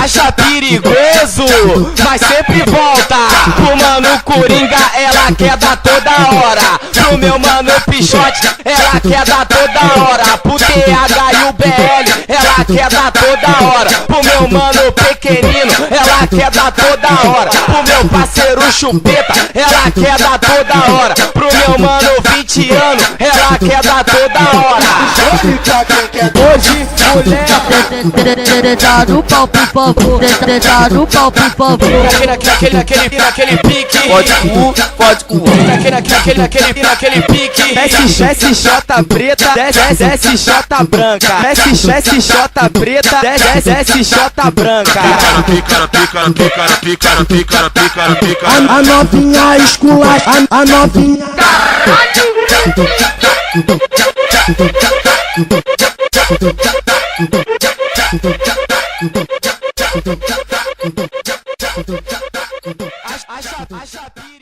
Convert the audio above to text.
Acha perigoso, mas sempre volta. Pro mano Coringa, ela quer dar toda hora. Pro meu mano Pichote, ela quer dar toda hora. Pro TH e o BL, ela quer dar toda hora. Pro meu mano Pequenino, ela quer dar toda hora. Pro meu parceiro Chupeta, ela quer dar toda hora. Pro meu mano 20 anos, ela quer dar toda hora. Hoje, mulher, treta no pau, por favor. Treta no pau, por favor. naquele pique. Pode cu. Naquele pique. SJ preta, SJ branca. SJ preta, SJ branca. Pica. A novinha esculacha, a novinha. Acha